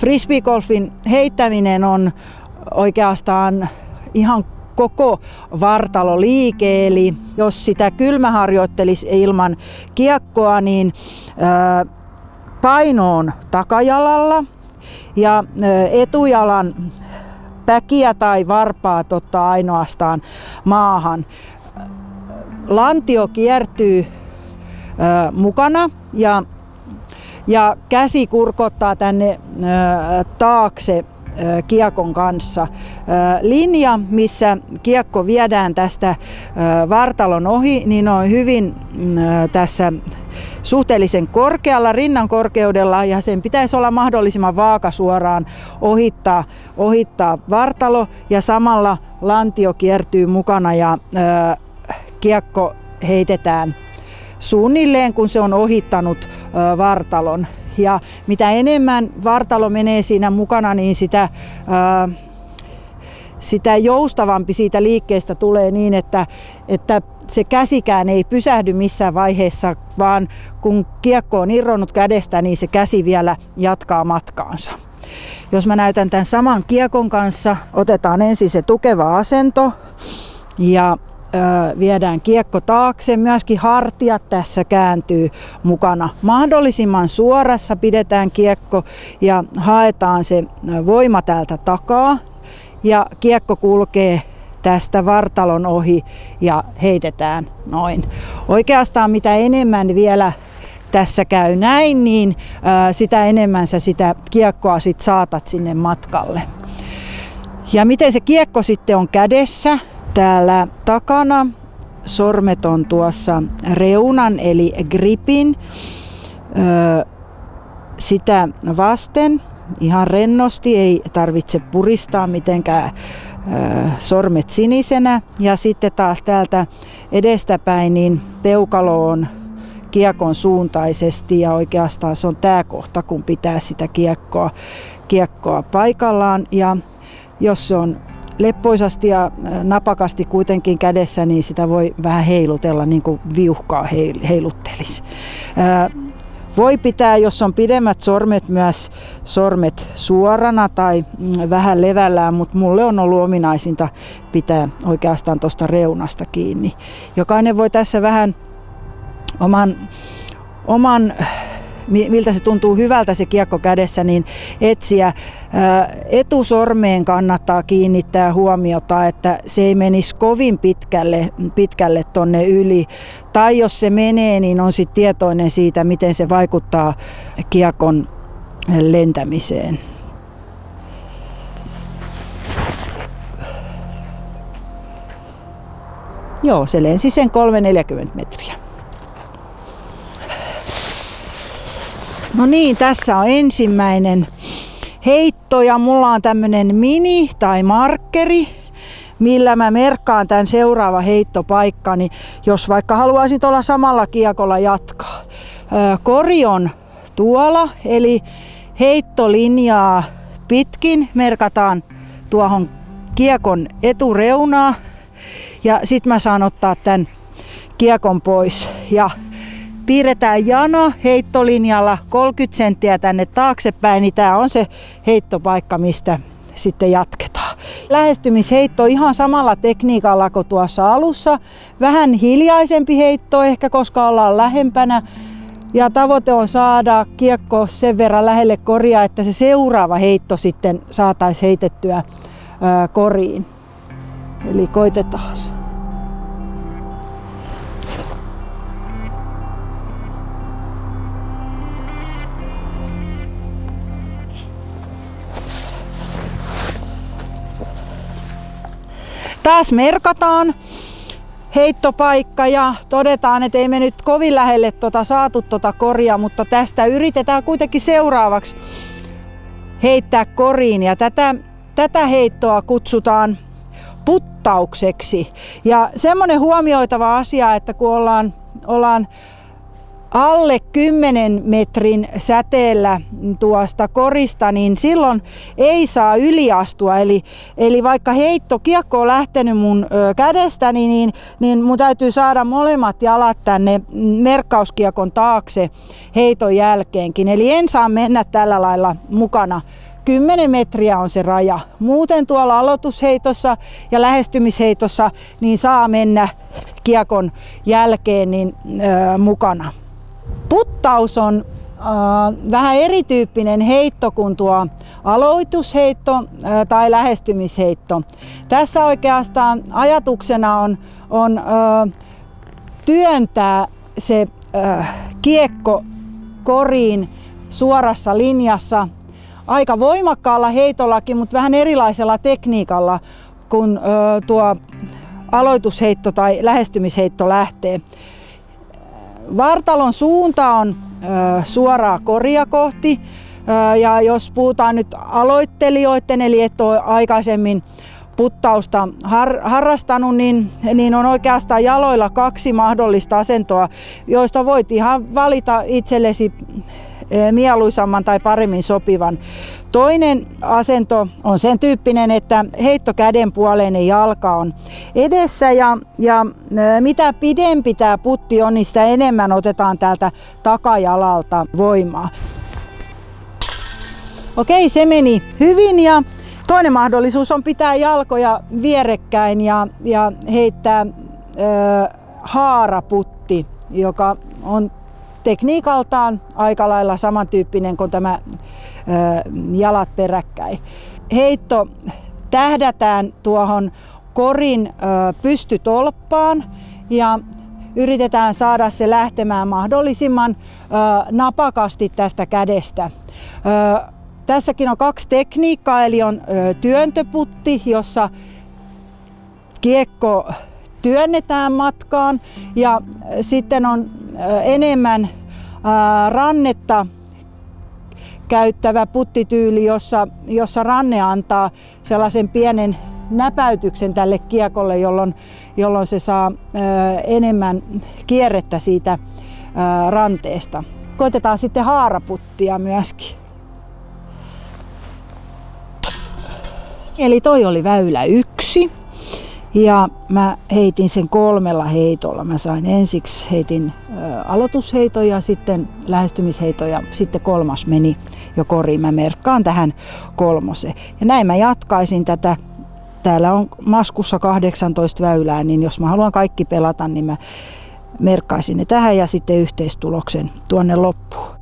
frisbeegolfin heittäminen on oikeastaan ihan koko vartaloliike, eli jos sitä kylmäharjoittelisi ilman kiekkoa, niin paino on takajalalla ja etujalan päkiä tai varpaat ottaa ainoastaan maahan. Lantio kiertyy mukana ja käsi kurkottaa tänne taakse kiekon kanssa. Linja, missä kiekko viedään tästä vartalon ohi, niin on hyvin tässä suhteellisen korkealla rinnan korkeudella ja sen pitäisi olla mahdollisimman vaakasuoraan ohittaa vartalo ja samalla lantio kiertyy mukana ja kiekko heitetään suunnilleen, kun se on ohittanut vartalon. Ja mitä enemmän vartalo menee siinä mukana, niin sitä joustavampi siitä liikkeestä tulee niin, että se käsikään ei pysähdy missään vaiheessa, vaan kun kiekko on irronnut kädestä, niin se käsi vielä jatkaa matkaansa. Jos mä näytän tämän saman kiekon kanssa, otetaan ensin se tukeva asento ja viedään kiekko taakse. Myöskin hartiat tässä kääntyy mukana. Mahdollisimman suorassa pidetään kiekko ja haetaan se voima täältä takaa. Ja kiekko kulkee tästä vartalon ohi ja heitetään noin. Oikeastaan mitä enemmän vielä tässä käy näin, niin sitä enemmän sä sitä kiekkoa sit saatat sinne matkalle. Ja miten se kiekko sitten on kädessä? Täällä takana sormet on tuossa reunan eli gripin sitä vasten. Ihan rennosti, ei tarvitse puristaa mitenkään sormet sinisenä. Ja sitten taas täältä edestäpäin niin peukalo on kiekon suuntaisesti ja oikeastaan se on tämä kohta, kun pitää sitä kiekkoa paikallaan. Ja jos se on leppoisasti ja napakasti kuitenkin kädessä, niin sitä voi vähän heilutella, niin kuin viuhkaa heiluttelisi. Voi pitää, jos on pidemmät sormet, myös sormet suorana tai vähän levällään, mutta mulle on ollut ominaisinta pitää oikeastaan tuosta reunasta kiinni. Jokainen voi tässä vähän oman miltä se tuntuu hyvältä se kiekko kädessä, niin etsiä. Etusormeen kannattaa kiinnittää huomiota, että se ei menisi kovin pitkälle tonne yli. Tai jos se menee, niin on sit tietoinen siitä, miten se vaikuttaa kiekon lentämiseen. Joo, se lensi sen 340 metriä. No niin, tässä on ensimmäinen heitto ja mulla on tämmönen mini tai markkeri, millä mä merkkaan tämän seuraava heittopaikkani, jos vaikka haluaisin tuolla samalla kiekolla jatkaa. Kori on tuolla, eli heittolinjaa pitkin merkataan tuohon kiekon etureunaa ja sit mä saan ottaa tämän kiekon pois ja piirretään jana heittolinjalla 30 senttiä tänne taaksepäin, niin tää on se heittopaikka, mistä sitten jatketaan. Lähestymisheitto ihan samalla tekniikalla kuin tuossa alussa. Vähän hiljaisempi heitto ehkä, koska ollaan lähempänä. Ja tavoite on saada kiekko sen verran lähelle koria, että se seuraava heitto sitten saataisiin heitettyä koriin. Eli koitetaan. Taas merkataan heittopaikka ja todetaan, että ei me nyt kovin lähelle saatu koria, mutta tästä yritetään kuitenkin seuraavaksi heittää koriin ja tätä heittoa kutsutaan puttaukseksi. Ja semmoinen huomioitava asia, että kun ollaan alle 10 metrin säteellä tuosta korista, niin silloin ei saa yliastua. Eli vaikka kiekko on lähtenyt mun kädestäni, niin mun täytyy saada molemmat jalat tänne merkkauskiekon taakse heiton jälkeenkin. Eli en saa mennä tällä lailla mukana 10 metriä on se raja. Muuten tuolla aloitusheitossa ja lähestymisheitossa niin saa mennä kiekon jälkeen mukana. Puttaus on vähän erityyppinen heitto kuin tuo aloitusheitto tai lähestymisheitto. Tässä oikeastaan ajatuksena on työntää se kiekko koriin suorassa linjassa aika voimakkaalla heitollakin, mutta vähän erilaisella tekniikalla kun tuo aloitusheitto tai lähestymisheitto lähtee. Vartalon suunta on suoraa koria kohti, ja jos puhutaan nyt aloittelijoiden, eli et ole aikaisemmin puttausta harrastanut, niin on oikeastaan jaloilla 2 mahdollista asentoa, joista voit ihan valita itsellesi mieluisamman tai paremmin sopivan. Toinen asento on sen tyyppinen, että heitto käden puoleinen jalka on edessä ja mitä pidempi tämä putti on, niin sitä enemmän otetaan täältä takajalalta voimaa. Okei, se meni hyvin ja toinen mahdollisuus on pitää jalkoja vierekkäin ja heittää haaraputti, joka on tekniikaltaan aika lailla samantyyppinen kuin tämä jalat peräkkäin. Heitto tähdätään tuohon korin pystytolppaan ja yritetään saada se lähtemään mahdollisimman napakasti tästä kädestä. Tässäkin on 2 tekniikkaa, eli on työntöputti, jossa kiekko työnnetään matkaan, ja sitten on enemmän rannetta käyttävä puttityyli, jossa ranne antaa sellaisen pienen näpäytyksen tälle kiekolle, jolloin se saa enemmän kierrettä siitä ranteesta. Koitetaan sitten haaraputtia myöskin. Eli toi oli väylä 1 ja mä heitin sen 3 heitolla. Mä sain ensiksi heitin aloitusheiton ja sitten lähestymisheiton ja sitten 3 meni jo koriin. Mä merkkaan tähän 3. Ja näin mä jatkaisin tätä. Täällä on maskussa 18 väylää, niin jos mä haluan kaikki pelata, niin mä merkkaisin ne tähän ja sitten yhteistuloksen tuonne loppuun.